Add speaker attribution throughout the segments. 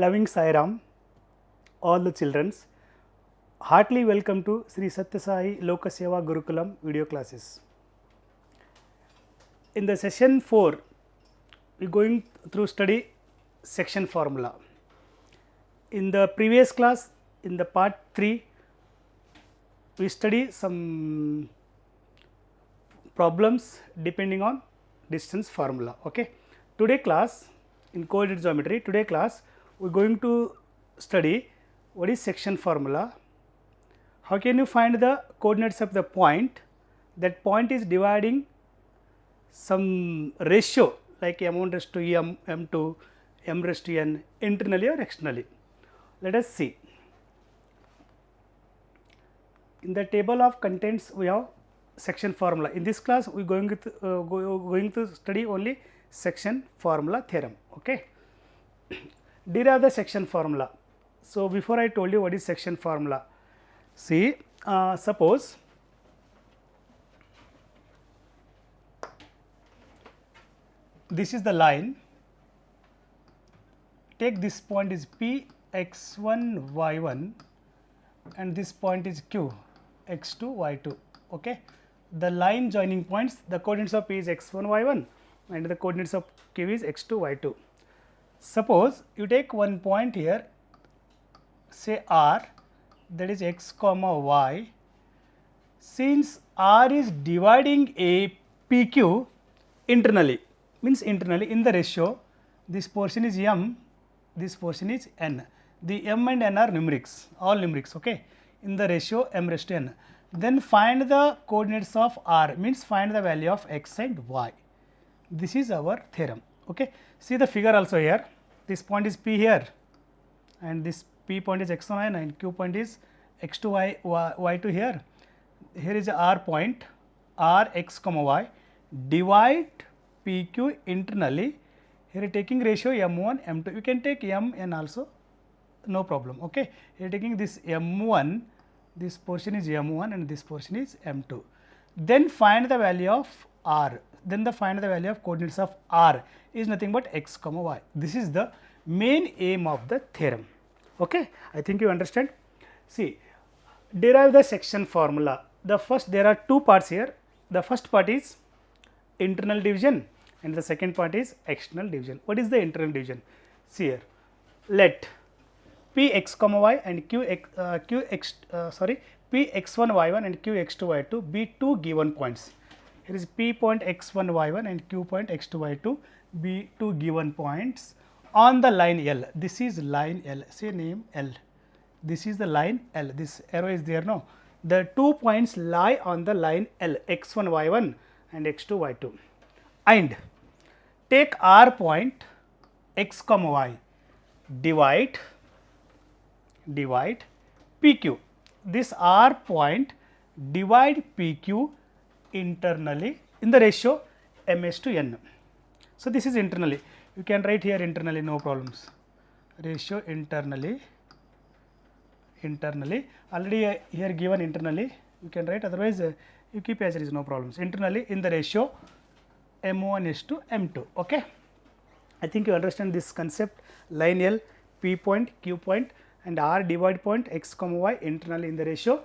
Speaker 1: Loving Sai Ram, all the childrens, heartily welcome to Sri Satya Sai Lokaseva Gurukulam video classes. In the session 4, we are going through study section formula. In the previous class, in the part 3, we study some problems depending on distance formula. Okay. Today class, in coordinate geometry, today class we are going to study what is section formula, how can you find the coordinates of the point, that point is dividing some ratio like m1 raised to m, m2, m raised to n internally or externally. Let us see. In the table of contents we have section formula. In this class we are going to study only section formula theorem. Okay. Derive the section formula. So, before I told you what is section formula, see suppose this is the line, take this point is P x1 y1 and this point is Q x2 y2. Okay. The line joining points, the coordinates of P is x1 y1 and the coordinates of Q is x2 y2. Suppose you take one point here, say R, that is x comma y. Since R is dividing a PQ internally, means internally in the ratio, this portion is m, this portion is n. The m and n are numerics, all numerics. Okay. In the ratio m raised to n. Then find the coordinates of R, means find the value of x and y. This is our theorem. Okay. See the figure also here. This point is P here and this P point is x1 and Q point is x2 y2 here. Here is a R point, R x comma y, divide PQ internally. Here taking ratio m1, m2. You can take m n also, no problem. Okay. Here taking this m1, this portion is m1 and this portion is m2. Then find the value of R. Then find the value of coordinates of R is nothing but x comma y. This is the main aim of the theorem. Okay. I think you understand. See, derive the section formula. The first, there are two parts here. The first part is internal division and the second part is external division. What is the internal division? See here, let P x comma y and P x1 y1 and Q x2 y2 be two given points. Here is P point x1 y1 and Q point x2 y2 be two given points on the line L. This is line L, say name L. This is the line L, this arrow is there, no. The 2 points lie on the line L, x1 y1 and x2 y2, and take R point x comma y, divide PQ. This R point divide PQ internally in the ratio m is to n. So, this is internally, you can write here internally, no problems, ratio internally, already here given internally, you can write, otherwise you keep as it is, no problems, internally in the ratio m1 is to m2. Okay. I think you understand this concept, line L, P point, Q point and R divide point x comma y internally in the ratio.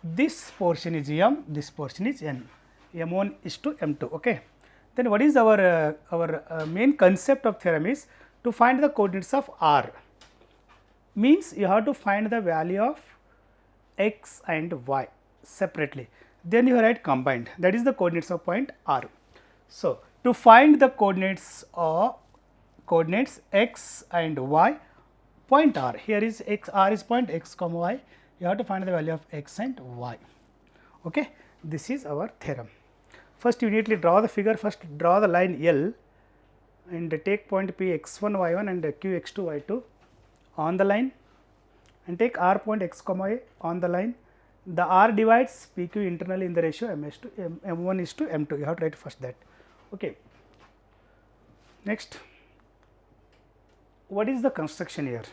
Speaker 1: This portion is m, this portion is n, m1 is to m2. Okay. Then what is our main concept of theorem is to find the coordinates of R, means you have to find the value of x and y separately, then you write combined, that is the coordinates of point R. So, to find the coordinates x and y, point R, here is x, R is point x comma y, you have to find the value of x and y. Okay. This is our theorem. First you immediately draw the figure, first draw the line L and take point P x1 y1 and Q x2 y2 on the line and take R point x comma y on the line. The R divides PQ internally in the ratio m1 is to m2, you have to write first that. Okay. Next, what is the construction here?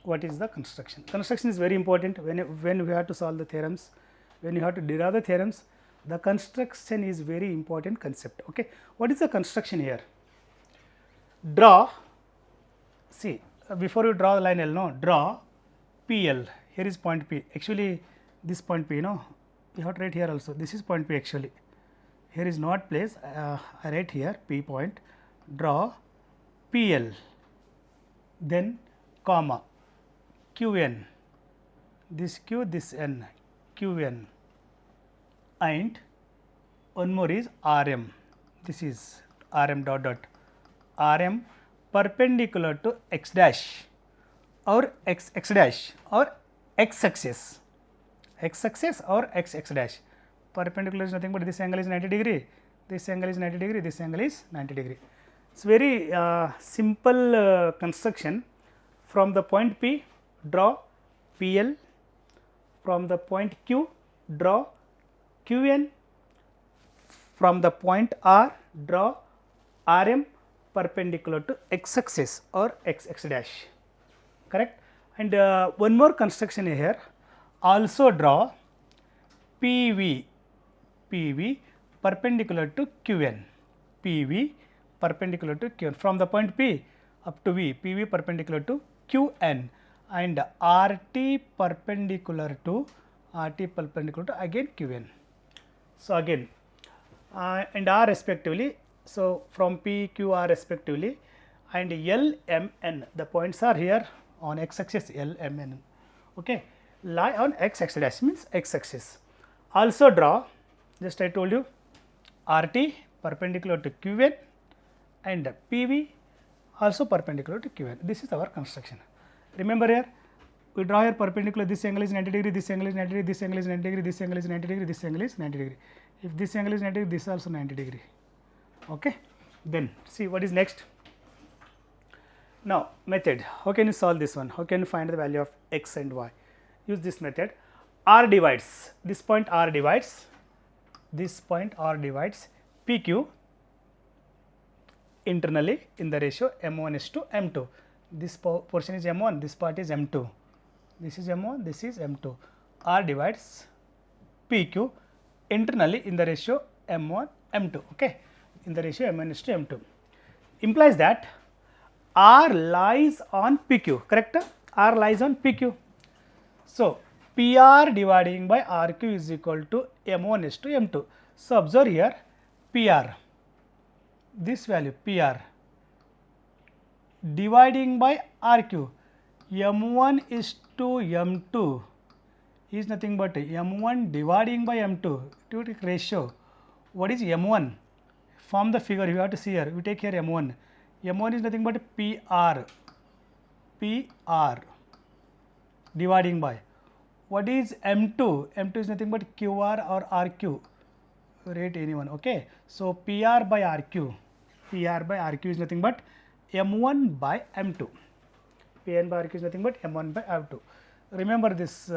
Speaker 1: What is the construction? Construction is very important when we have to solve the theorems, when you have to derive the theorems. The construction is very important concept. Okay. What is the construction here? Draw see, before you draw the line L, no, draw PL. Here is point P. Actually, this point P, no, you have to write here also. This is point P actually. Here is not place. I write here P point. Draw PL. Then comma QN. This Q, this N, QN, and one more is RM. This is RM dot dot. RM perpendicular to x dash or x dash or x axis or x dash. Perpendicular is nothing but this angle is 90 degree, this angle is 90 degree, this angle is 90 degree. It's very simple construction. From the point P, draw PL. From the point Q, draw QN. From the point R, draw RM perpendicular to x axis or x dash, correct. And one more construction here, also draw PV perpendicular to QN, PV perpendicular to QN. From the point P up to V, PV perpendicular to QN, and RT perpendicular to again QN. So, again and R respectively. So, from P, Q, R respectively, and L, M, N, the points are here on x axis, L, M, N, okay, lie on x dash means x axis. Also draw, just I told you, RT perpendicular to QN and PV also perpendicular to QN. This is our construction. Remember here, we draw here perpendicular, this angle is 90 degree, this angle is 90 degree, this angle is 90 degree, this angle is 90 degree, this angle is 90 degree. If this angle is 90 degree, this is also 90 degree. Okay. Then see what is next. Now method, how can you solve this one? How can you find the value of x and y? Use this method. R divides, this point R divides, this point R divides PQ internally in the ratio M1 is to M2. This portion is M1, this part is M2. This is M1, this is M2. R divides PQ internally in the ratio M1, M2, okay, in the ratio M1 is to M2. Implies that R lies on PQ, correct? R lies on PQ. So, PR dividing by RQ is equal to M1 is to M2. So, observe here PR, this value PR dividing by RQ, M1 is to M2 is nothing but M1 dividing by M2 to take ratio. What is M1? From the figure you have to see here, we take here M1. M1 is nothing but PR dividing by. What is M2? M2 is nothing but QR or RQ, rate anyone, okay. So, PR by RQ is nothing but M1 by M2. PN by RQ is nothing but M1 by M2. Remember this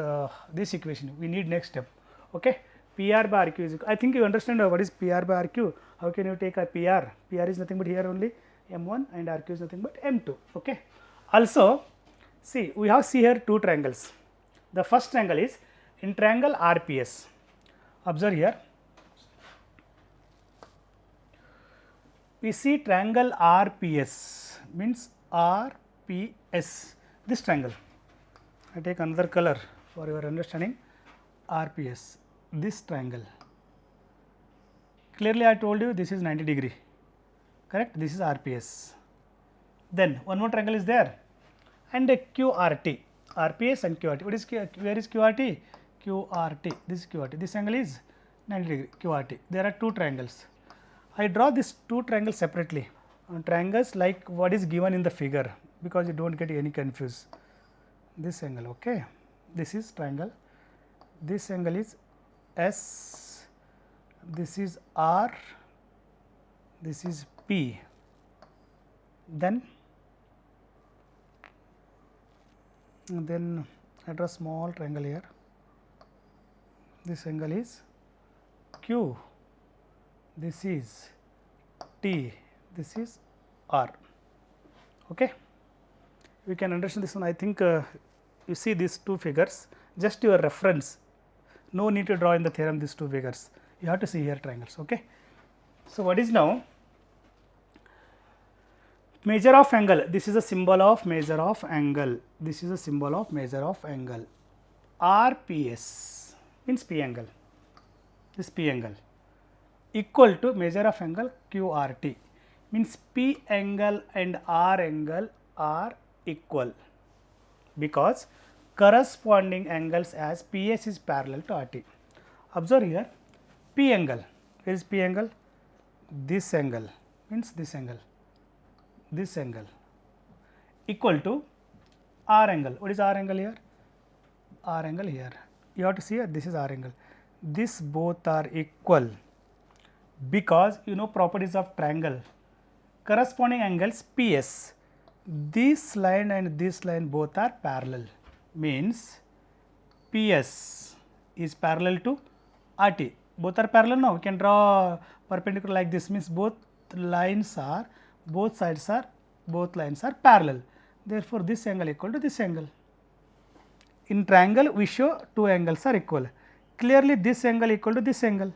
Speaker 1: this equation, we need next step, okay. PR by RQ is, I think you understand what is PR by RQ. How can you take a PR? PR is nothing but here only M1 and RQ is nothing but M2, okay. Also, see we have here two triangles. The first triangle is in triangle RPS. Observe here, we see triangle RPS means RPS, this triangle. I take another color for your understanding. RPS, this triangle. Clearly I told you this is 90 degree, correct. This is RPS. Then one more triangle is there and a QRT, RPS and QRT. What is where is QRT? QRT, this is QRT. This angle is 90 degree, QRT. There are two triangles. I draw these two triangles separately on triangles like what is given in the figure, because you do not get any confuse. This angle, okay, this is triangle, this angle is S, this is R, this is P. Then I draw small triangle here, this angle is Q, this is T, this is R, okay. We can understand this one. I think you see these two figures, just your reference, no need to draw in the theorem these two figures, you have to see here triangles, okay. So, what is now Measure of angle, this is a symbol of measure of angle, this is a symbol of measure of angle. RPS means P angle, this P angle equal to measure of angle QRT, means P angle and R angle are equal because corresponding angles as PS is parallel to RT. Observe here, P angle, where is P angle? This angle means this angle equal to R angle. What is R angle here? R angle here. You have to see here, this is R angle. This both are equal because you know properties of triangle. Corresponding angles PS, this line and this line both are parallel, means PS is parallel to RT. Both are parallel now. We can draw perpendicular like this, means both lines are, both lines are parallel. Therefore, this angle equal to this angle. In triangle, we show two angles are equal. Clearly, this angle equal to this angle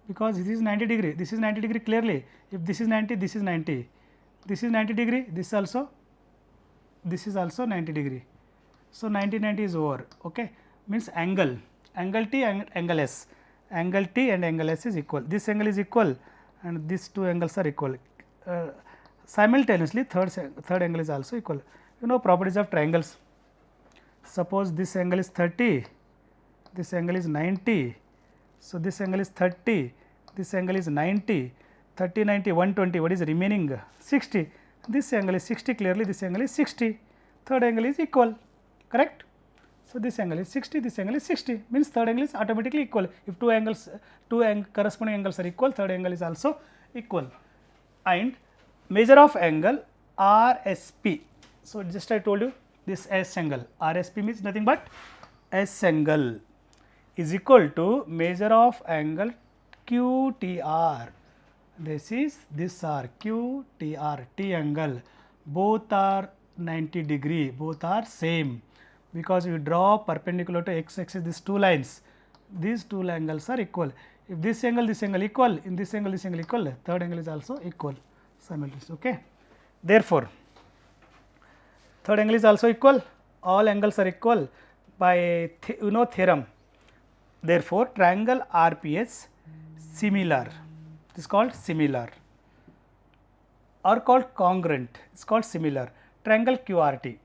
Speaker 1: because this is 90 degree, this is 90 degree clearly. If this is 90, this is 90, this is 90 degree, this is also 90 degree. So, 90 is over, okay. Means angle T and angle S, angle T and angle S is equal. This angle is equal and these two angles are equal. Simultaneously, third angle is also equal. You know properties of triangles. Suppose this angle is 30, this angle is 90. So, this angle is 30, this angle is 90, 30, 90, 120, what is remaining? 60. This angle is 60, clearly this angle is 60, third angle is equal, correct? So, this angle is 60, this angle is 60, means third angle is automatically equal. If corresponding angles are equal, third angle is also equal. And measure of angle RSP. So, just I told you this S angle, RSP means nothing but S angle is equal to measure of angle QTR. This are QTR, T angle, both are 90 degree, both are same because we draw perpendicular to x axis these two lines, these two angles are equal. If this angle equal, in this angle equal, third angle is also equal simultaneously, okay. Therefore, third angle is also equal, all angles are equal by theorem. Therefore, triangle RPS similar, this is called similar or called congruent, it is called similar. Triangle QRT,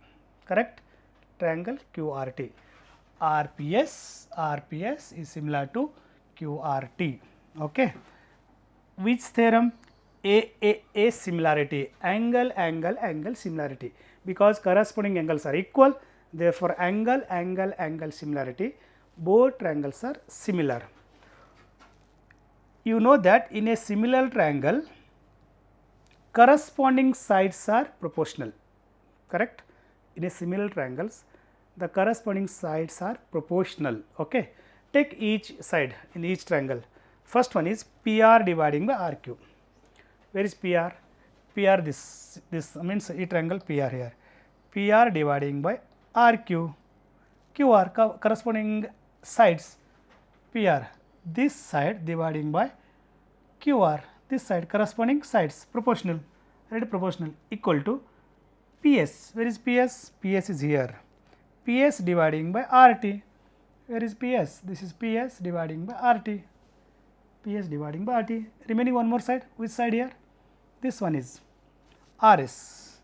Speaker 1: correct, triangle QRT, RPS is similar to QRT, okay. Which theorem? A similarity, angle similarity, because corresponding angles are equal, therefore, angle similarity, both triangles are similar. You know that in a similar triangle, corresponding sides are proportional, correct. In a similar triangles, the corresponding sides are proportional, okay. Take each side in each triangle. First one is PR dividing by RQ. Where is PR? PR this means a triangle PR here. PR dividing by RQ. QR corresponding sides PR. This side dividing by QR. This side corresponding sides proportional, right? Proportional equal to PS. Where is PS? PS is here. PS dividing by RT. Where is PS? This is PS dividing by RT. PS dividing by RT. Remaining one more side. Which side here? This one is RS.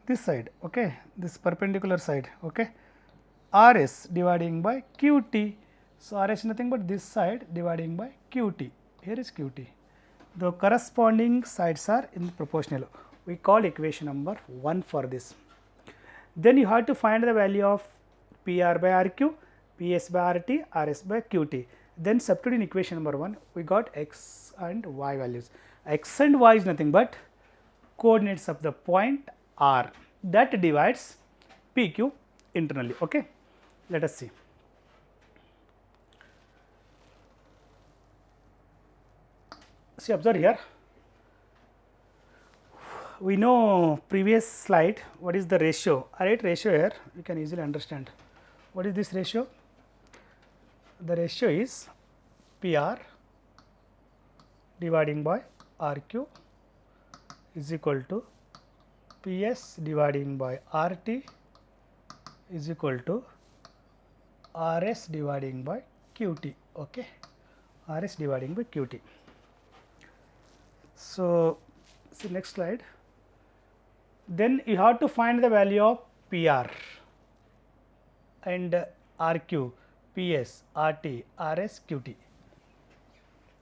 Speaker 1: This side, okay. This perpendicular side, okay. RS dividing by QT. So, RS is nothing but this side dividing by QT. Here is QT. The corresponding sides are in proportional. We call equation number 1 for this. Then you have to find the value of PR by RQ, PS by RT, RS by QT. Then substitute in equation number 1, we got x and y values. X and y is nothing but coordinates of the point R that divides PQ internally, okay. Let us see. See, observe here. We know previous slide what is the ratio. I write ratio here, you can easily understand. What is this ratio? The ratio is PR dividing by RQ is equal to PS dividing by RT is equal to RS dividing by QT. Okay, RS dividing by QT. So, see next slide. Then you have to find the value of PR and RQ, PS, RT, RS, QT.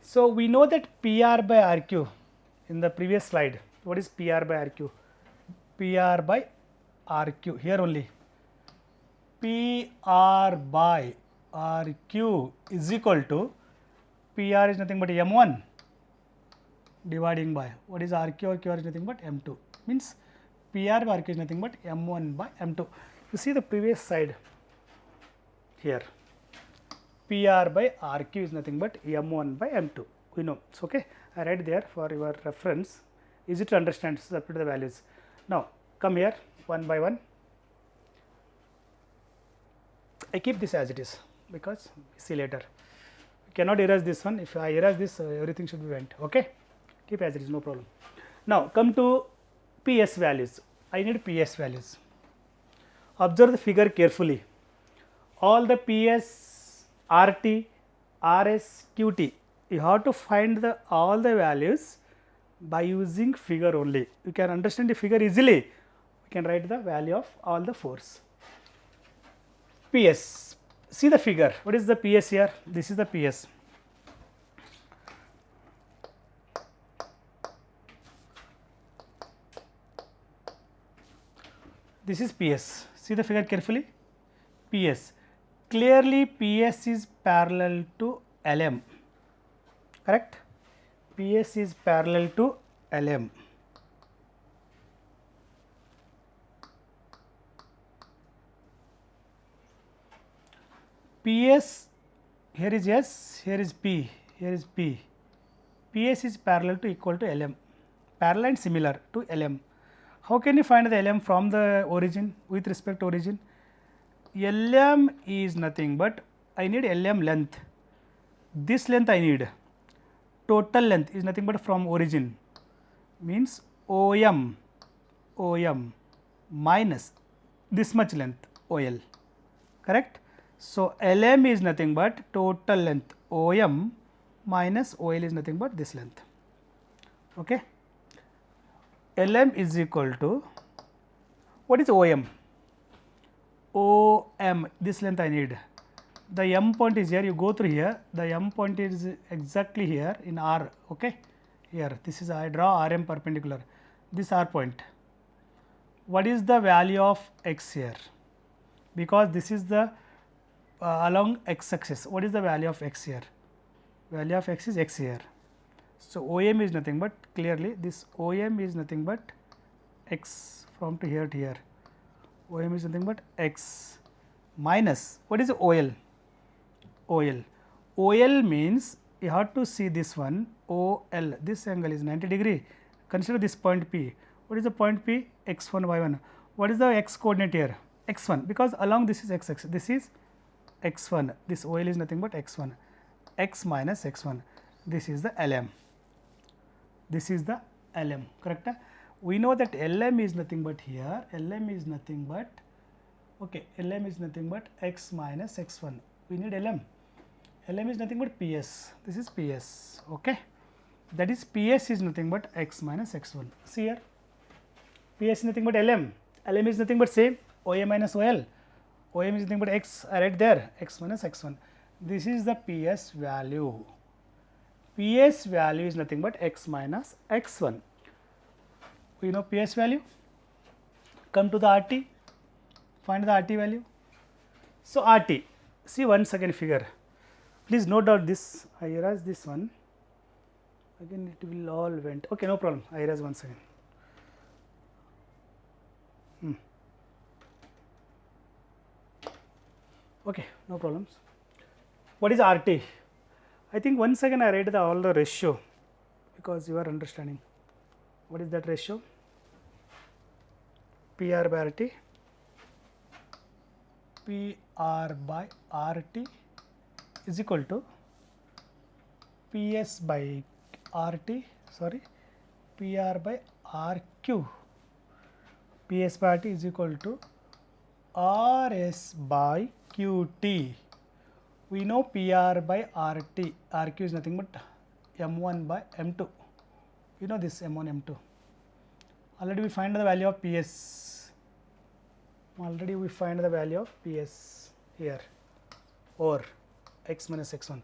Speaker 1: So, we know that PR by RQ in the previous slide. What is PR by RQ? PR by RQ here only. PR by RQ is equal to PR is nothing but M1 dividing by what is RQ or QR is nothing but M2, means PR by RQ is nothing but M1 by M2. You see the previous side here, PR by RQ is nothing but M1 by M2, we know. So, okay, I write there for your reference, easy to understand, substitute the values. Now, come here one by one. I keep this as it is because see later. You cannot erase this one. If I erase this, everything should be went. Okay, keep as it is, no problem. Now come to PS values. I need PS values. Observe the figure carefully. All the PS, RT, RS, QT. You have to find all the values by using figure only. You can understand the figure easily. You can write the value of all the fours. PS, see the figure. What is the PS here? This is the PS. This is PS. See the figure carefully. PS. Clearly, PS is parallel to LM. Correct? PS is parallel to LM. PS, here is S, here is P, here is P. PS is parallel to equal to LM, parallel and similar to LM. How can you find the LM from the origin with respect to origin? LM is nothing but I need LM length. This length I need. Total length is nothing but from origin, means OM minus this much length OL, correct? So, LM is nothing but total length OM minus OL is nothing but this length. Okay. LM is equal to, what is OM? OM, this length I need. The M point is here, you go through here, the M point is exactly here in R, okay. Here, this is, I draw RM perpendicular, this R point. What is the value of X here? Because this is the along X axis, what is the value of X here? Value of X is X here. So, OM is nothing but clearly this OM is nothing but X from to here to here. OM is nothing but X minus what is OL? OL. OL means you have to see this one OL, this angle is 90 degree. Consider this point P. What is the point P? X1, Y1. What is the X coordinate here? X1, because along this is X axis, this is X1, this OL is nothing but X1, X minus X1, this is the LM, this is the LM, correct? We know that LM is nothing but here, LM is nothing but, okay, LM is nothing but X minus X1, we need LM, LM is nothing but PS, this is PS, okay, that is PS is nothing but X minus X1, see here, PS is nothing but LM, LM is nothing but same, OM minus OL, OM is nothing but X, I write there, X minus X1. This is the PS value. PS value is nothing but X minus X1. We know PS value. Come to the RT, find the RT value. So, RT, see once again figure. Please note down this, I erase this one, again it will all went, okay, no problem, I erase once again. Okay, no problems. What is RT? I think once again I write all the ratio because you are understanding. What is that ratio? PR by RT, PR by RT is equal to PS by RT, sorry, PR by RQ PS by RT is equal to RS by QT. We know PR by RT. RQ is nothing but M1 by M2. You know this M1, M2. Already we find the value of PS. Already we find the value of PS here, or x minus x1.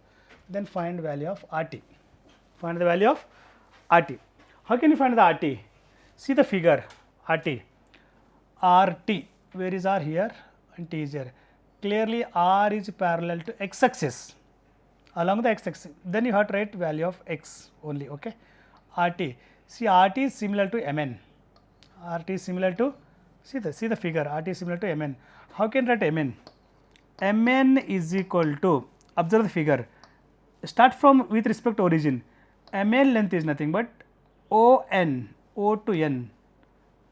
Speaker 1: Then find value of RT. Find the value of RT. How can you find the RT? See the figure RT. RT, where is R here and T is here. Clearly R is parallel to x axis, along the x axis. Then you have to write value of x only, okay. RT. See, RT is similar to Mn. RT is similar to, see the figure, RT is similar to Mn. How can you write Mn? Mn is equal to, observe the figure, start from with respect to origin. Mn length is nothing but On, O to N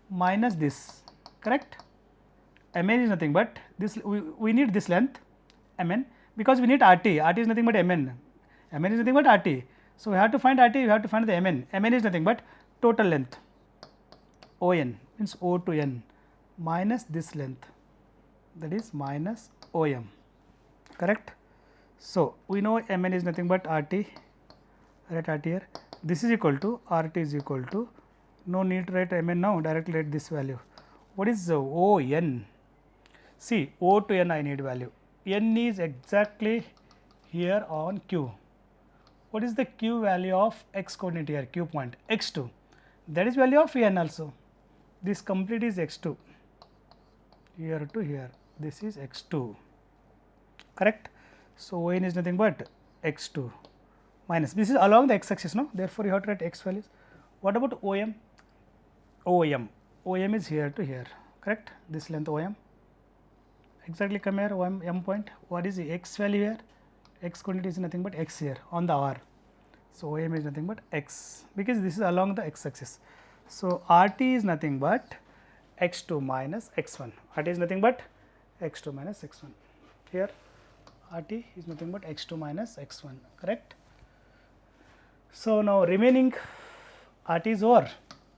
Speaker 1: minus this, correct? Mn is nothing but this, we need this length Mn, because we need RT. RT is nothing but Mn. Mn is nothing but RT. So we have to find RT, we have to find the Mn. Mn is nothing but total length On, means O to N minus this length, that is minus OM, correct. So we know Mn is nothing but RT, write RT here. This is equal to RT is equal to, no need to write Mn now, directly write this value. What is the On? See, O to N I need value. N is exactly here on Q. What is the Q value of x coordinate here, Q point, x2. That is value of N also. This complete is x2, here to here, this is x2, correct. So On is nothing but x2 minus, this is along the x axis, no, therefore you have to write x values. What about OM? OM is here to here, correct. This length OM, exactly come here, OM M point. What is the x value here? X coordinate is nothing but x here on the R. So OM is nothing but x, because this is along the x axis. So RT is nothing but x2 minus x1. RT is nothing but x2 minus x1. Here RT is nothing but x2 minus x1, correct. So now remaining RT is over,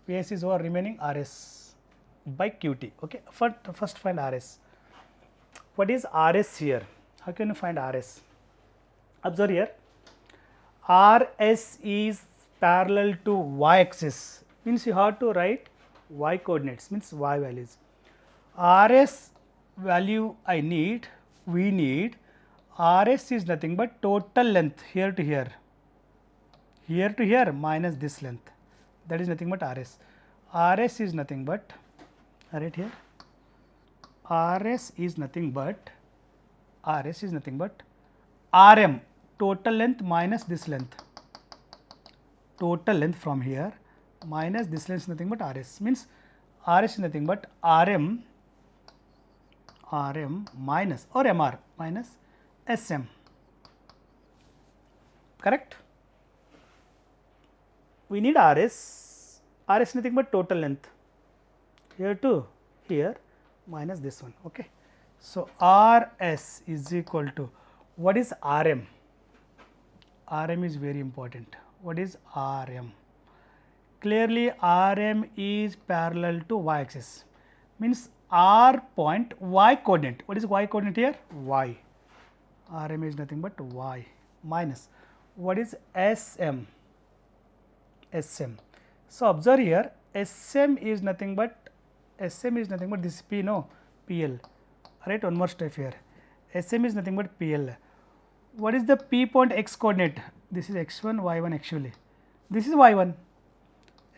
Speaker 1: PS is over, remaining RS by QT, okay. First find RS. What is RS here? How can you find RS? Observe here, RS is parallel to y axis, means you have to write y coordinates, means y values. RS value I need, we need, RS is nothing but total length here to here minus this length, that is nothing but RS. RS is nothing but, write here, RS is nothing but RM, total length minus this length, total length from here minus this length is nothing but RS, means RS is nothing but RM minus, or MR minus SM, correct. We need RS is nothing but total length here to here minus this one, okay. So RS is equal to, what is RM? RM is very important. What is RM? Clearly RM is parallel to y axis, means R point y coordinate. What is y coordinate here? Y. RM is nothing but y minus, what is SM? SM. So observe here, SM is nothing but this P, no, PL. Right, one more step here. SM is nothing but PL. What is the P point x coordinate? This is x1, y1 actually. This is y1.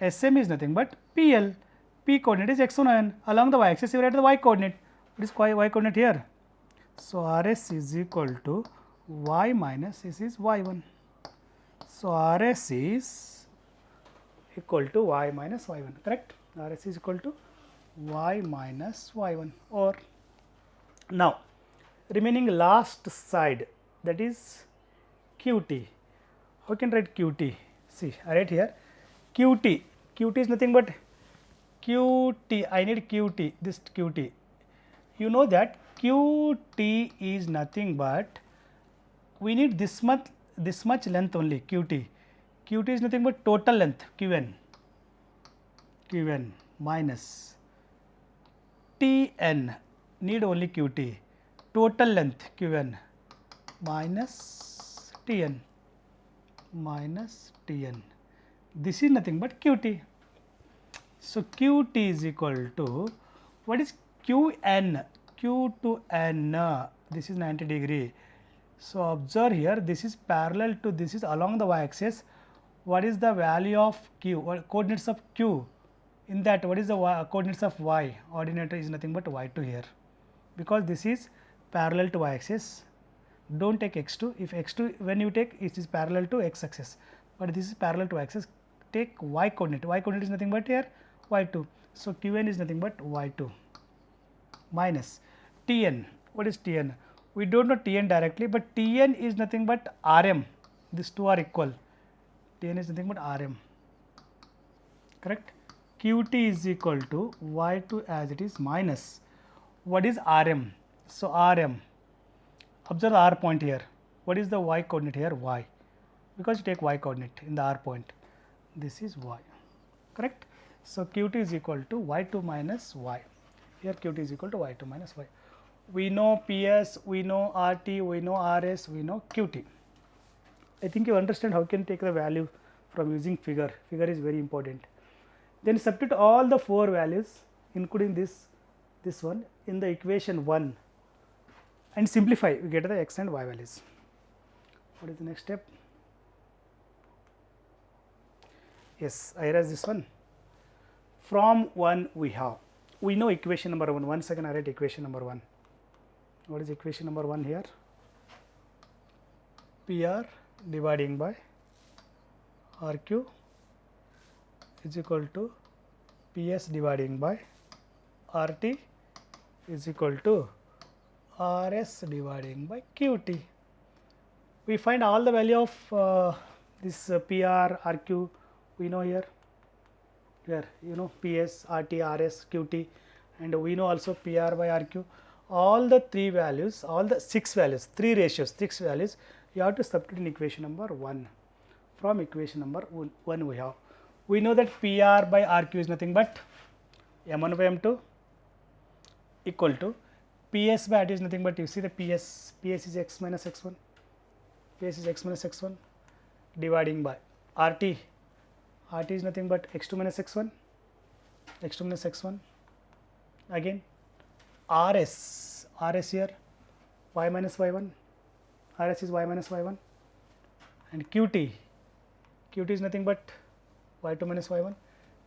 Speaker 1: SM is nothing but PL. P coordinate is x1, y1. Along the y axis you write the y coordinate. What is y coordinate here? So RS is equal to y minus this is y1. So RS is equal to y minus y1, correct. RS is equal to y minus y1. Or now remaining last side, that is QT. How can I write QT? See, I write here QT. QT is nothing but QT. I need QT, this QT. You know that QT is nothing but, we need this much length only, QT. QT is nothing but total length, QN minus Tn, need only Qt, total length Qn minus Tn. This is nothing but Qt. So Qt is equal to, what is Qn? Q to n, this is 90 degree. So observe here, this is parallel to, this is along the y axis. What is the value of q, what coordinates of q? In that, what is the coordinates of y? Ordinate is nothing but y2 here, because this is parallel to y axis. Don't take x2. If x2, when you take, it is parallel to x axis, but this is parallel to axis. Take y coordinate. Y coordinate is nothing but here y2. So Qn is nothing but y2 minus Tn. What is Tn? We don't know Tn directly, but Tn is nothing but Rm. These two are equal. Tn is nothing but Rm. Correct? Qt is equal to y2 as it is minus, what is Rm? So Rm, observe the R point here. What is the y coordinate here? Y, because you take y coordinate in the R point. This is y. Correct? So Qt is equal to y2 minus y. Here Qt is equal to y2 minus y. We know PS, we know RT, we know RS, we know Qt. I think you understand how you can take the value from using figure. Figure is very important. Then substitute all the 4 values, including this one, in the equation 1 and simplify. We get the x and y values. What is the next step? Yes, I erase this one. From 1 we know equation number 1. Once again I write equation number 1. What is equation number 1 here? PR dividing by RQ is equal to PS dividing by RT is equal to RS dividing by QT. We find all the value of this PR, RQ we know here. Here you know PS, RT, RS, QT, and we know also PR by RQ. All the 3 values, all the 6 values, 3 ratios, 6 values, you have to substitute in equation number 1. From equation number 1 we know that PR by RQ is nothing but M1 by M2 equal to PS by RT is nothing but, you see the PS is x minus x1, PS is x minus x1 dividing by RT is nothing but x2 minus x1, again RS here y minus y1, RS is y minus y1, and QT is nothing but y2 minus y1,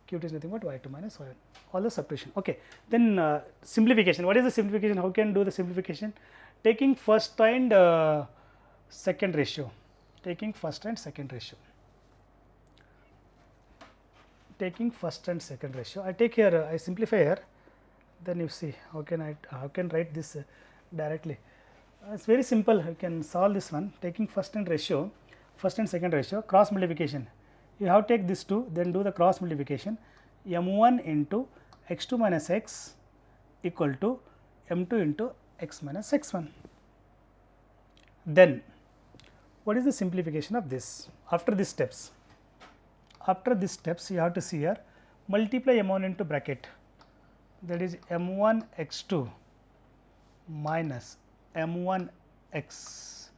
Speaker 1: QT is nothing but y2 minus y1, all the substitution. Okay, then simplification. What is the simplification? How can do the simplification? Taking first and second ratio. Taking first and second ratio. I take here, I simplify here. Then you see how can write this directly. It's very simple. You can solve this one. Taking first and second ratio, cross multiplication. You have to take this 2, then do the cross multiplication. M1 into x2 minus x equal to M2 into x minus x1. Then what is the simplification of this? After these steps, you have to see here, multiply M1 into bracket, that is M1 x2 minus M1 x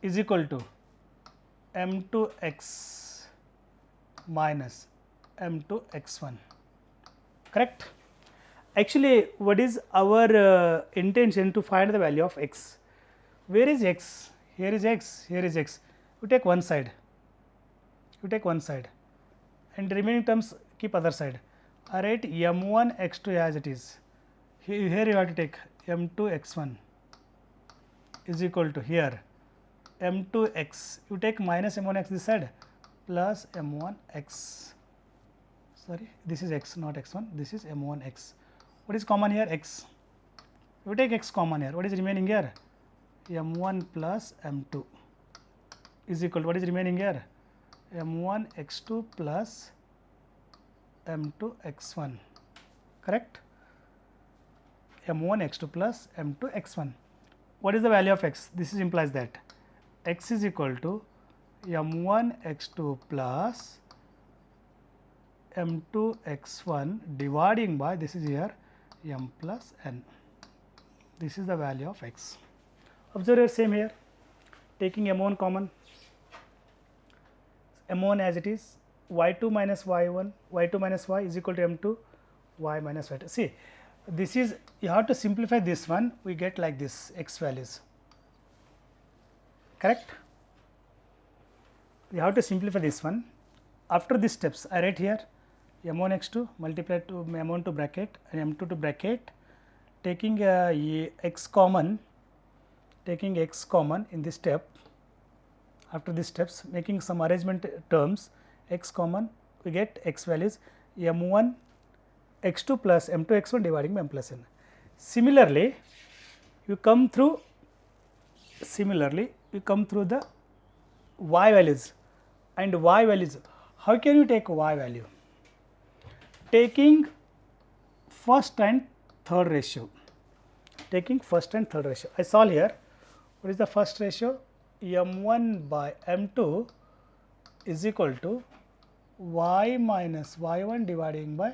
Speaker 1: is equal to M2 x minus M2 x1. Correct? Actually, what is our intention to find the value of x? Where is x? Here is x, here is x. You take one side, and the remaining terms keep other side. I write M1 x2 as it is. Here you have to take M2 x1 is equal to, here M2 x, you take minus M1 x this side plus M1 x, sorry, this is x, not x1, this is M1 x. What is common here? X. You take x common here. What is remaining here? M1 plus M2 is equal to, what is remaining here? M1 x2 plus M2 x1. Correct? M1 x2 plus M2 x1. What is the value of x? This is implies that x is equal to M1 x2 plus M2 x1 dividing by, this is here, m plus n. This is the value of x. Observe here, same here, taking m1 common, m1 as it is, y2 minus y1, y2 minus y is equal to m2, y minus y2. See, this is, you have to simplify this one, we get like this x values, correct? You have to simplify this one. After these steps, I write here m1 x2 multiplied to m1 to bracket and m2 to bracket, taking x common, in this step. After these steps, making some arrangement terms, x common, we get x values m1 x2 plus m2 x1 dividing by m plus n. Similarly, you come through the y values, and y values. How can you take y value? Taking first and third ratio. I solve here. What is the first ratio? m1 by m2 is equal to y minus y1 dividing by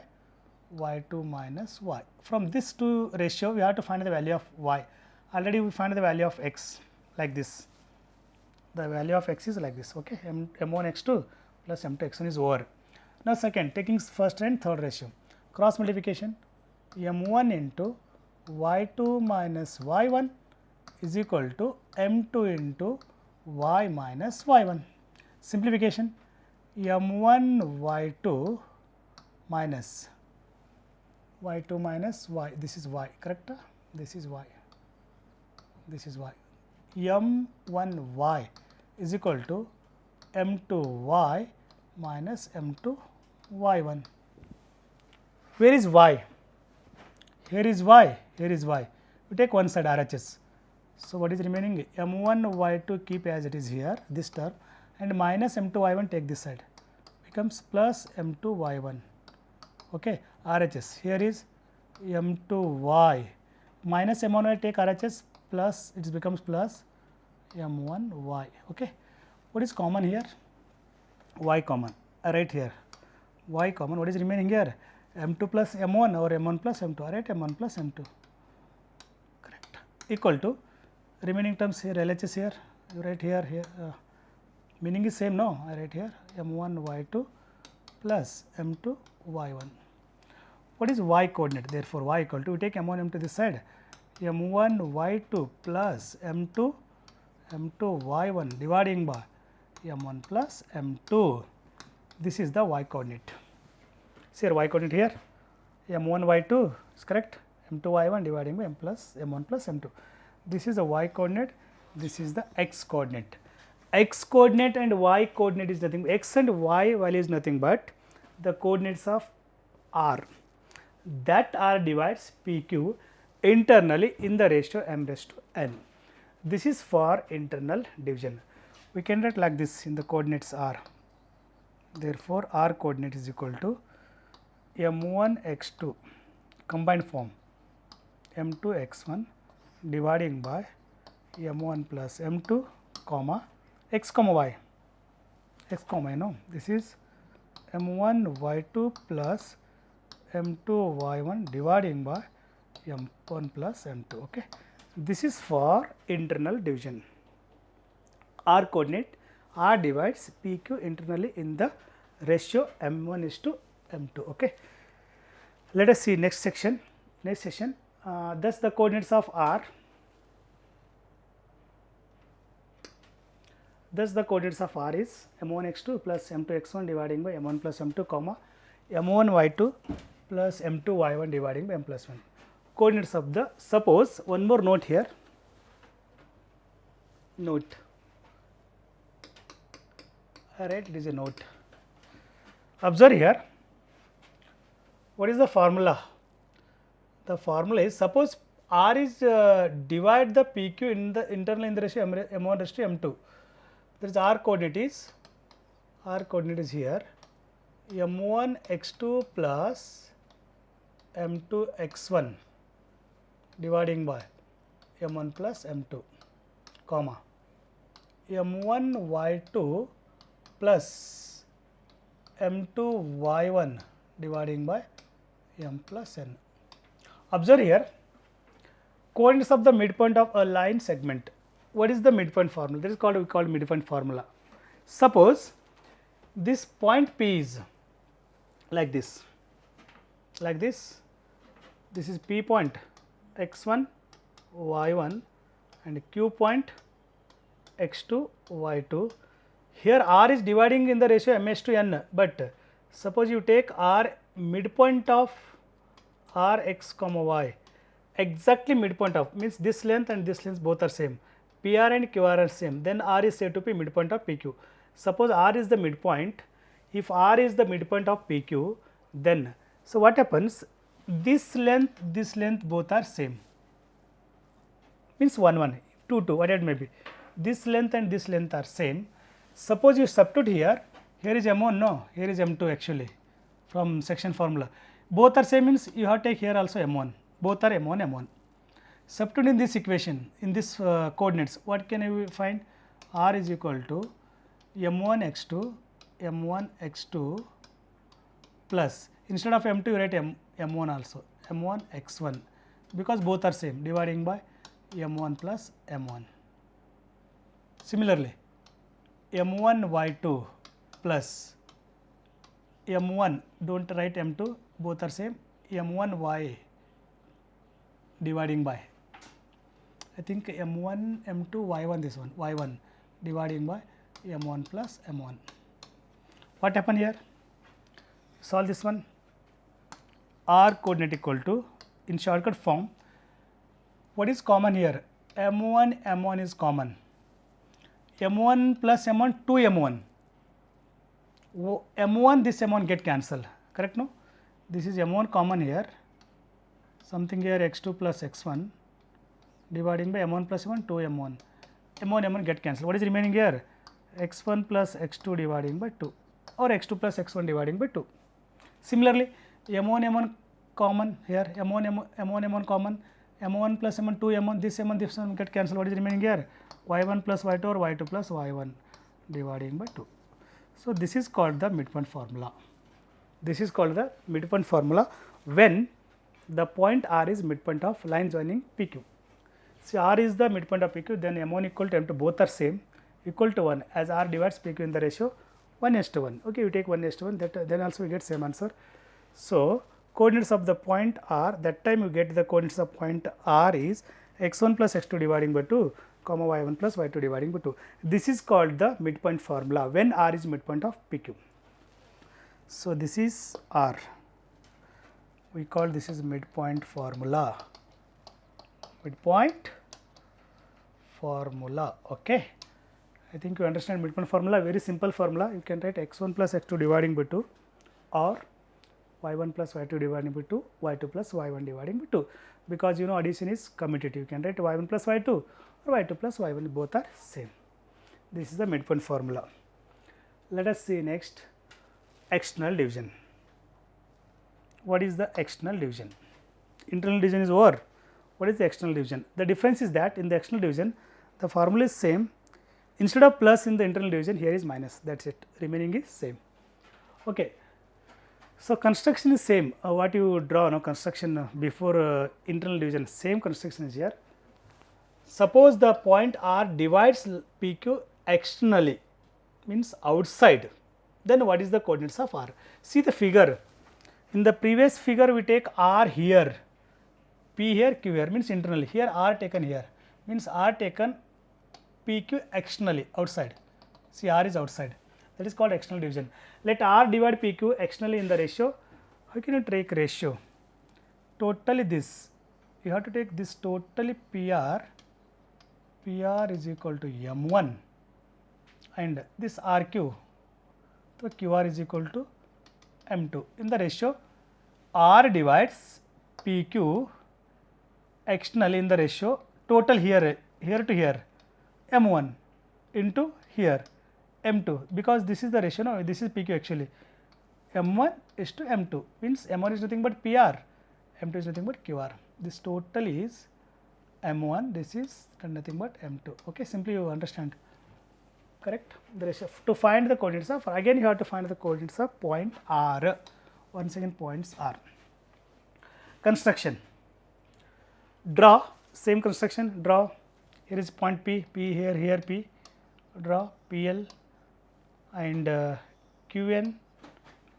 Speaker 1: y2 minus y. From this two ratio, we have to find the value of y. Already we find the value of x like this. The value of x is like this. Okay, m1 x2 plus m2 x1 is over. Now second, taking first and third ratio, cross multiplication, m1 into y2 minus y1 is equal to m2 into y minus y1. Simplification, m1 y2 minus y, this is y, correct? This is y, m1 y is equal to m2 y minus m2 y1. Where is y? Here is y. We take one side RHS. So, what is remaining? m1 y2 keep as it is here, this term, and minus m2 y1 take this side, becomes plus m2 y1. Okay, RHS here is m2 y minus m1 y take RHS, plus it becomes plus m1 y. Okay, what is common here? Y common. I write here y common. What is remaining here? m2 plus m1 or m1 plus m2. I write m1 plus m2. Correct. Equal to remaining terms here, LHS here. You write here. Meaning is same, no? I write here m1 y2 plus m2 y1. What is y coordinate? Therefore, y equal to, we take m1 m2 this side, m1 y2 plus m2 y1 dividing by m1 plus m2. This is the y coordinate. See here, y coordinate here, m1 y2 is correct, m2 y1 dividing by m1 plus m2. This is the y coordinate, this is the x coordinate. X coordinate and y coordinate is nothing, x and y value is nothing but the coordinates of r. That r divides PQ internally in the ratio m raised to n. This is for internal division. We can write like this in the coordinates r. Therefore, r coordinate is equal to m1 x2 combined form m2 x1 dividing by m1 plus m2 comma x comma y, this is m1 y2 plus m2 y1 dividing by m1 plus m2. Okay, this is for internal division. R coordinate, r divides PQ internally in the ratio m1 is to m2. Okay, let us see next section. Thus the coordinates of r. Thus the coordinates of r is m1 x2 plus m2 x1 dividing by m1 plus m2 comma m1 y2 plus m2 y1 dividing by m plus 1. Coordinates of the, suppose one more note here, note, alright, it is a note. Observe here, what is the formula? The formula is, suppose r is divide the PQ in the internal in the ratio m1 raised to m2. There is r coordinate is here m1 x2 plus m2 x1 dividing by m1 plus m2 comma m1 y2 plus m2 y1 dividing by m plus n. Observe here, coordinates of the midpoint of a line segment. What is the midpoint formula? That is called, we call midpoint formula. Suppose this point P is like this, this is P point x1, y1 and Q point x2, y2. Here R is dividing in the ratio ms to n, but suppose you take R midpoint of R x comma y, exactly midpoint of, means this length and this length both are same, PR and QR are same, then R is said to be midpoint of PQ. Suppose R is the midpoint, if R is the midpoint of PQ, then, so what happens, this length both are same, means 1 1, 2 2, whatever it may be, this length and this length are same. Suppose you substitute here, here is M1, no, here is M2 actually from section formula, both are same means you have to take here also M1, both are M1 M1. Substitute in this equation, in this coordinates, what can we find? R is equal to M1 x2, M1 x2 plus, instead of M2 you write M1 also, M1 x1, because both are same, dividing by M1 plus M1. Similarly, M1 y2 plus M1, don't write M2, both are same, M1 y dividing by, I think M1, M2, y1, this one, y1 dividing by M1 plus M1. What happened here? Solve this one. R coordinate equal to, in shortcut form, what is common here? M1, M1 is common. M1 plus M1, 2 M1. M1, this M1 get cancelled, correct no? This is M1 common here, something here x2 plus x1 dividing by M1 plus M1, 2 M1. M1, M1 get cancelled. What is remaining here? X1 plus x2 dividing by 2 or x2 plus x1 dividing by 2. Similarly, M1, M1 common here, M1, M1 common, M1 plus M1, 2 M1, this M1 get cancelled. What is remaining here? Y1 plus y2 or y2 plus y1 dividing by 2. So, this is called the midpoint formula. This is called the midpoint formula when the point R is midpoint of line joining PQ. See, R is the midpoint of PQ, then M1 equal to M2, both are same, equal to 1, as R divides PQ in the ratio 1:1. Okay, you take 1:1, that then also we get same answer. So, coordinates of the point R, that time you get the coordinates of point R is x1 plus x2 dividing by 2, comma y1 plus y2 dividing by 2. This is called the midpoint formula when R is midpoint of PQ. So, this is R, we call this is midpoint formula, midpoint formula. Okay, I think you understand midpoint formula, very simple formula. You can write x1 plus x2 dividing by 2 or y1 plus y2 dividing by 2, y2 plus y1 dividing by 2, because you know addition is commutative. You can write y1 plus y2 or y2 plus y1, both are same. This is the midpoint formula. Let us see next, external division. What is the external division? Internal division is over. What is the external division? The difference is that in the external division, the formula is same. Instead of plus in the internal division, here is minus, that is it, remaining is same. Okay. So, construction is same, what you draw, no, construction before internal division, same construction is here. Suppose the point R divides PQ externally, means outside, then what is the coordinates of R? See the figure, in the previous figure we take R here, P here, Q here, means internally, here R taken here, means R taken PQ externally, outside. See, R is outside, that is called external division. Let R divide PQ externally in the ratio. How can you take ratio? Totally this, you have to take this totally PR is equal to M1 and this RQ, so QR is equal to M2 in the ratio R divides PQ externally in the ratio total here to here M1 into here M2, because this is the ratio, no, this is PQ actually, M1 is to M2, means M1 is nothing but PR, M2 is nothing but QR. This total is M1, this is nothing but M2. Okay, simply you understand, correct? The ratio to find the coordinates of, again you have to find the coordinates of point R. Once again points R. Construction. Draw same construction, draw. Here is point P, P here, here P, draw PL and QN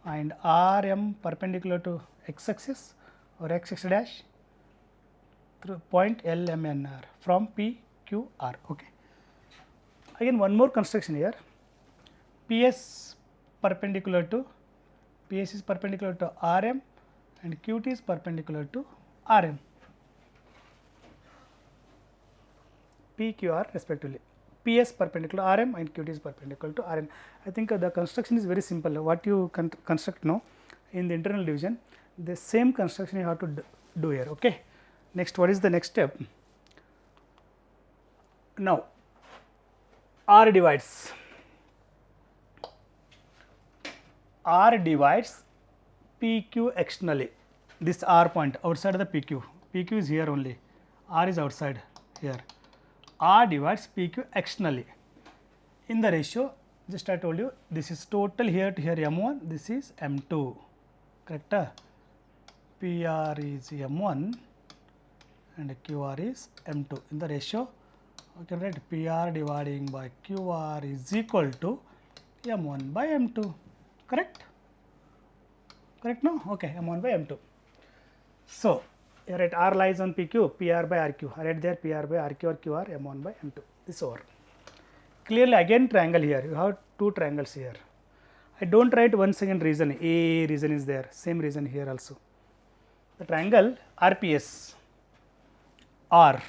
Speaker 1: and RM perpendicular to x axis or x axis dash through point LMNR from PQR. Okay. Again one more construction here, PS perpendicular to, PS is perpendicular to RM and QT is perpendicular to RM, PQR respectively. PS perpendicular to RM and QT is perpendicular to RM. I think the construction is very simple. What you construct now in the internal division, the same construction you have to do here. Okay. Next, what is the next step? Now, R divides PQ externally. This R point outside of the PQ. PQ is here only. R is outside here. R divides PQ externally. In the ratio, just I told you, this is total here to here M1, this is M2, correct? PR is M1 and QR is M2. In the ratio, we can write PR dividing by QR is equal to M1 by M2, correct? Correct now? Okay, M1 by M2. So, here at R lies on PQ, PR by RQ. I write there PR by RQ or QR, M1 by M2. This is over. Clearly, again triangle here. You have two triangles here. I don't write one second reason. A reason is there. Same reason here also. The triangle RPS, R,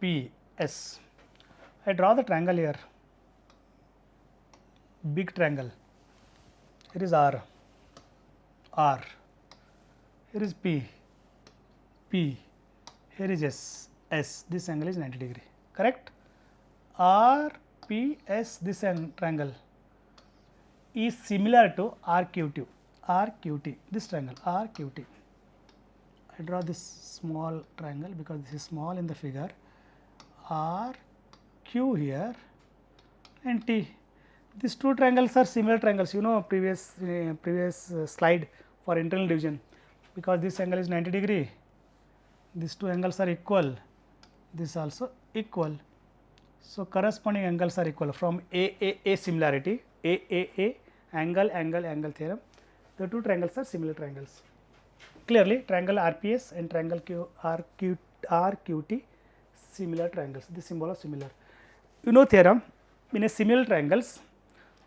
Speaker 1: P, S. I draw the triangle here. Big triangle. Here is R. Here is P, here is S, this angle is 90 degree, correct? RPS, this triangle is similar to RQT, this triangle RQT. I draw this small triangle because this is small in the figure, RQ here and T. These two triangles are similar triangles, you know, previous slide for internal division, because this angle is 90 degree, these two angles are equal, this also equal. So, corresponding angles are equal from A similarity, A angle theorem, the two triangles are similar triangles. Clearly, triangle RPS and triangle RQT similar triangles, the symbol of similar. You know theorem, in a similar triangles,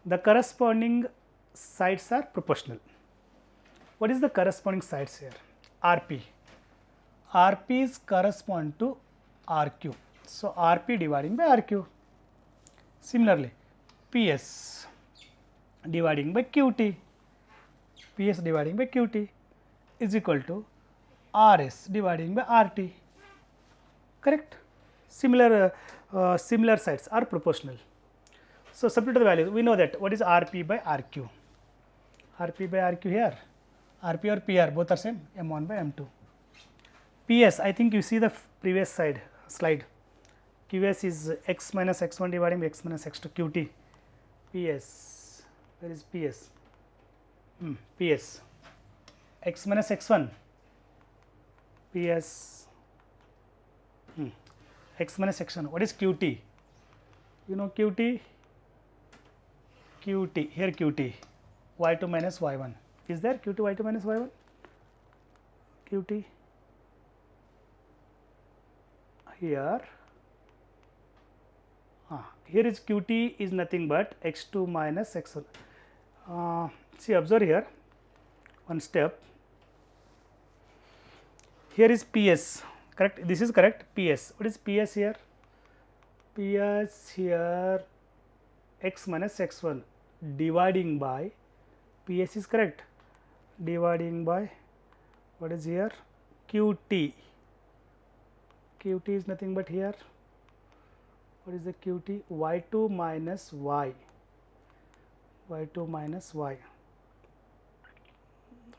Speaker 1: the corresponding sides are proportional. What is the corresponding sides here? RP. RP's correspond to RQ. So, RP dividing by RQ. Similarly, PS dividing by QT. PS dividing by QT is equal to RS dividing by RT. Correct? Similar sides are proportional. So, substitute the values. We know that what is RP by RQ. RP by RQ here. RP or PR both are same, M1 by M2. PS, I think you see the previous slide. QS is x minus x1 dividing by x minus x2 QT. PS, where is PS? PS, x minus x1, PS, x minus x1. What is QT? You know QT? QT, here QT, y2 minus y1. Is there Q2 y2 minus y1? QT here. Here is QT is nothing but x2 minus x1. See, observe here one step. Here is PS, correct? This is correct. PS. What is PS here? PS here x minus x1 dividing by PS is correct. Dividing by what is here? QT. QT is nothing but here. What is the QT? Y2 minus y. Y2 minus y.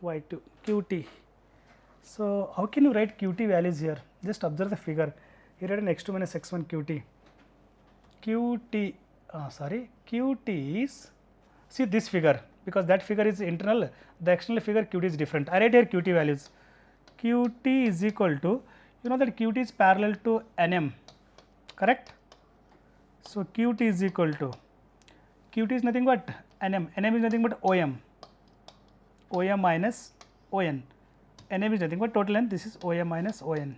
Speaker 1: Y2 QT. So, how can you write QT values here? Just observe the figure. Here at an x2 minus x1 QT. QT is, see this figure, because that figure is internal, the external figure QT is different. I write here QT values. qt is equal to, you know that qt is parallel to nm, correct? So qt is equal to, qt is nothing but nm, nm is nothing but om, om minus on, nm is nothing but total length, this is om minus on.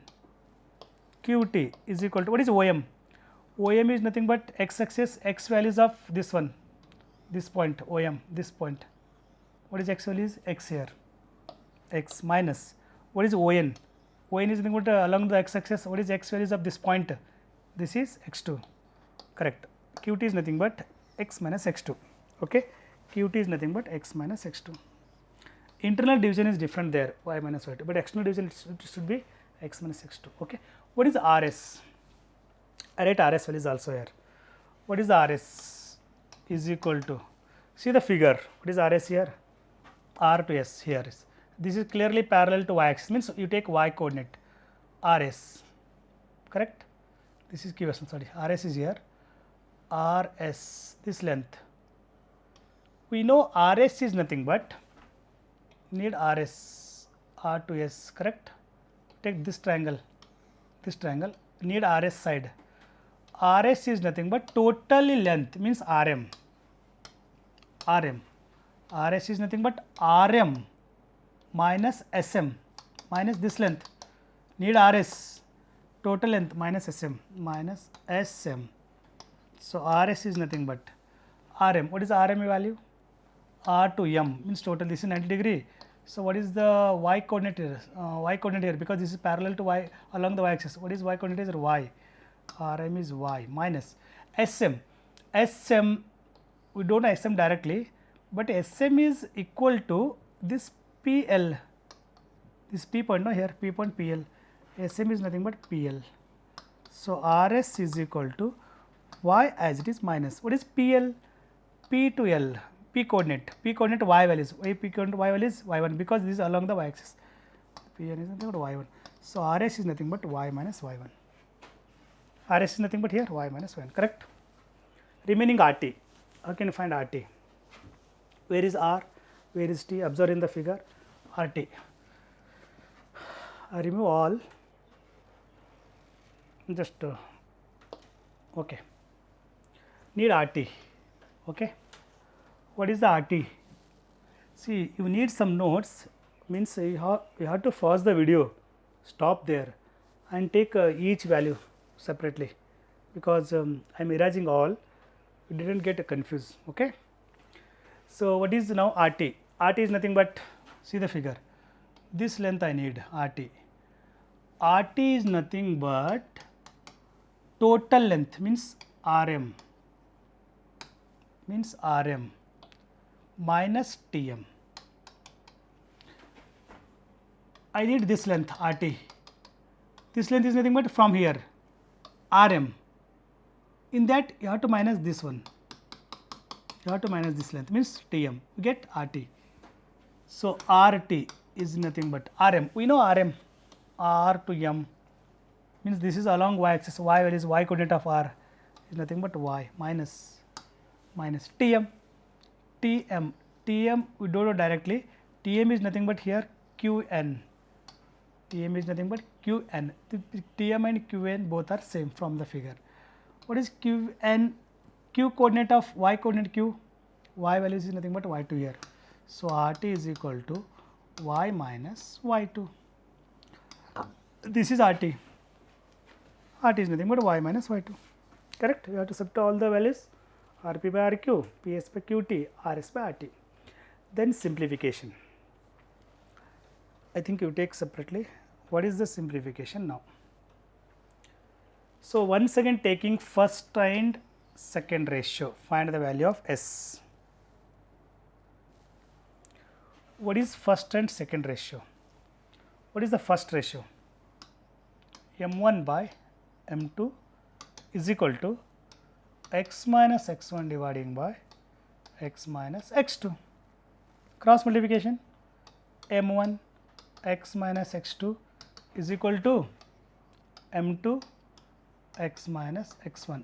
Speaker 1: qt is equal to, what is om? om is nothing but x axis, x values of this one, this point om, this point. What is x value is x here, x minus, what is on? On is nothing but along the x axis, what is x values of this point? This is x2, correct. qt is nothing but x minus x2, okay. qt is nothing but x minus x2. Internal division is different there, y minus y2, but external division it should be x minus x2, okay. What is rs? I write rs value is also here. What is the rs? Is equal to, see the figure, what is rs here? R to s here is, this is clearly parallel to y axis, means you take y coordinate, rs, correct. This is qs, sorry, rs is here, rs, this length. We know rs is nothing but, need rs, r to s, correct. Take this triangle, need rs side. rs is nothing but total length, means rm, rs is nothing but rm minus sm minus this length, need rs, total length minus sm minus sm. So rs is nothing but rm. What is the rm value? R to m means total, this is 90 degree. So what is the y coordinate here? Y coordinate here, because this is parallel to y along the y axis. What is y coordinate here? Y. Rm is y minus sm. Sm, we don't know sm directly, but sm is equal to this pl, this p point, no, here p point pl, sm is nothing but pl. So rs is equal to y as it is minus, what is pl? P to l, p coordinate y values, p coordinate y value is y1, because this is along the y axis, pn is nothing but y1. So rs is nothing but y minus y1, rs is nothing but here y minus y1, correct. Remaining rt, how can you find rt? Where is r, where is t? Observe in the figure, rt. I remove all, just okay, need rt, okay. What is the rt? See, you need some notes, means you have to pause the video, stop there and take each value separately, because I am erasing all, you did not get confused, okay. So what is now rt? Rt is nothing but, see the figure, this length I need rt. Rt is nothing but total length, means rm, minus tm. I need this length rt. This length is nothing but from here rm. In that you have to minus this one. You have to minus this length, means tm. You get rt. So rt is nothing but rm. We know rm, r to m, means this is along y axis. Y value is y coordinate of r is nothing but y minus tm. Tm we don't know directly. Tm is nothing but here qn. Tm is nothing but qn. Tm and qn both are same from the figure. What is qn? Q coordinate of y coordinate q. Y value is nothing but y2 here. So rt is equal to y minus y2. This is rt. Rt is nothing but y minus y2. Correct? You have to subtract all the values. Rp by Rq, Ps by Qt, Rs by Rt. Then simplification. I think you take separately. What is the simplification now? So once again taking first and second ratio, find the value of S. What is first and second ratio? What is the first ratio? M1 by M2 is equal to x minus x1 dividing by x minus x2. Cross multiplication, m1 x minus x2 is equal to m2 x minus x1.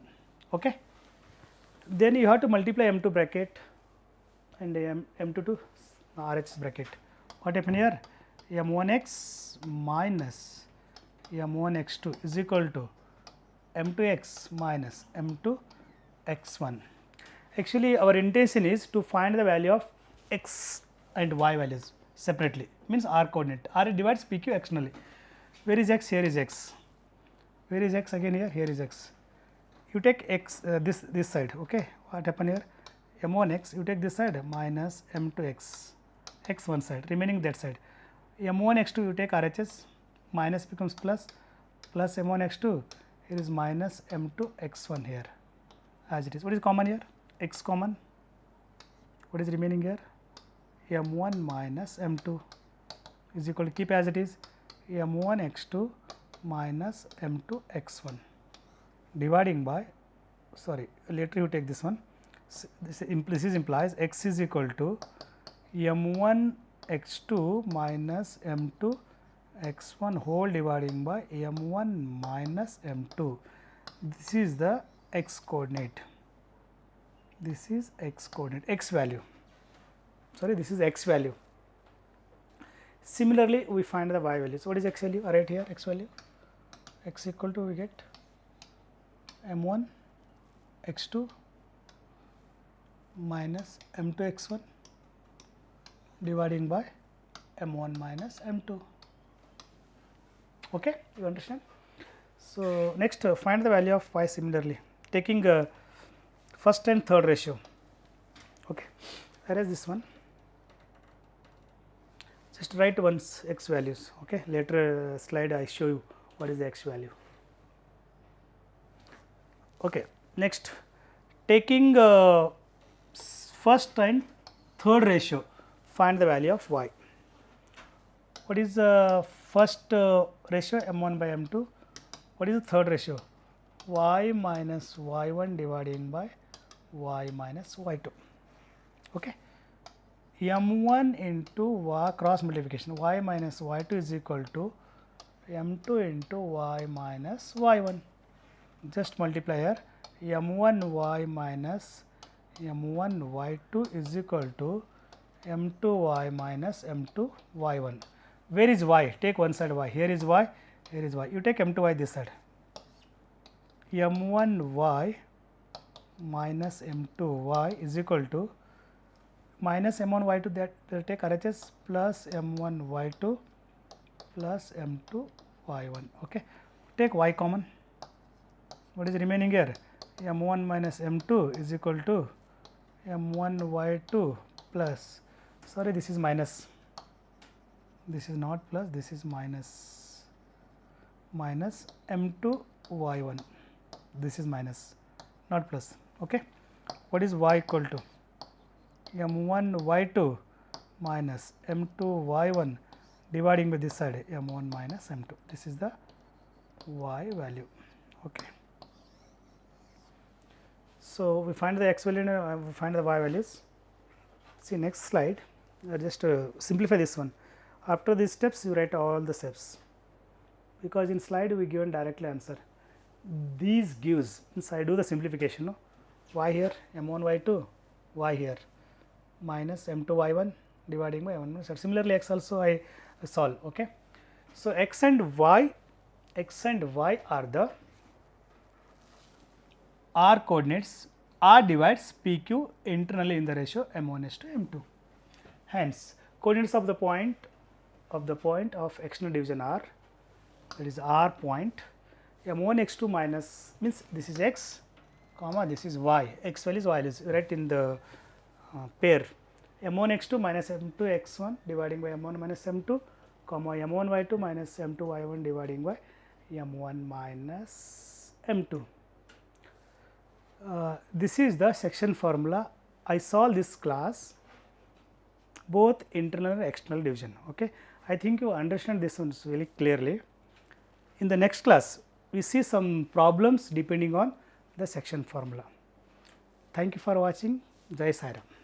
Speaker 1: Okay. Then you have to multiply m2 bracket and m2 to RHS bracket. What happened here? m1x minus m1x2 is equal to m2x minus m2x1. Actually, our intention is to find the value of x and y values separately, means r coordinate. R divides PQ externally. Where is x? Here is x. Where is x again? Here is x. You take x this side. Okay, what happened here? m1x, you take this side minus m2x, x one side, remaining that side. m1x2 you take RHS, minus becomes plus m1x2, here is minus m2x1 here as it is. What is common here? X common. What is remaining here? m1 minus m2 is equal to, keep as it is, m1x2 minus m2x1 dividing by, sorry, later you take this one. This implies x is equal to m1 x2 minus m2 x1 whole dividing by m1 minus m2. This is the x coordinate. This is x coordinate, x value. Sorry, this is x value. Similarly, we find the y values. What is x value? Right here, x value. X equal to, we get m1 x2 minus m2 x1 dividing by m1 minus m2. Okay, you understand? So, next find the value of y similarly, taking first and third ratio. Okay, whereas this one, just write once x values. Okay, later slide I show you what is the x value. Okay, next taking first and third ratio, find the value of y. What is the first ratio? M1 by M2. What is the third ratio? Y minus y1 dividing by y minus y2. Okay. M1 into y cross multiplication, y minus y2 is equal to M2 into y minus y1. Just multiply here, M1 y minus M1 y2 is equal to M2 y minus M2 y1. Where is y? Take one side y. Here is y, here is y. You take M2 y this side. M1 y minus M2 y is equal to minus M1 y2, that take RHS, plus M1 y2 plus M2 y1. Okay. Take y common. What is remaining here? M1 minus M2 is equal to M1 y2 plus, sorry, this is minus, this is not plus, this is minus, minus M2 y1, this is minus, not plus. Okay. What is y equal to? M1 y2 minus M2 y1 dividing by this side, M1 minus M2. This is the y value. Okay. So, we find the x value and we find the y values. See next slide, just simplify this one. After these steps, you write all the steps, because in slide we given directly answer. These gives, means I do the simplification, no? Y here, M1 y2, y here, minus M2 y1 dividing by M1. Similarly, x also I solve. Okay. So, x and y are the r coordinates. R divides PQ internally in the ratio M1 to M2. Hence, coordinates of the point of external division R, that is R point, M1 x2 minus, means this is x, comma this is y, x value is y value, right in the pair, M1 x2 minus M2 x1 dividing by M1 minus M2, comma M1 y2 minus M2 y1 dividing by M1 minus M2. This is the section formula. I solve this class both internal and external division. Okay. I think you understand this one very clearly. In the next class, we see some problems depending on the section formula. Thank you for watching. Jai Sai Ram.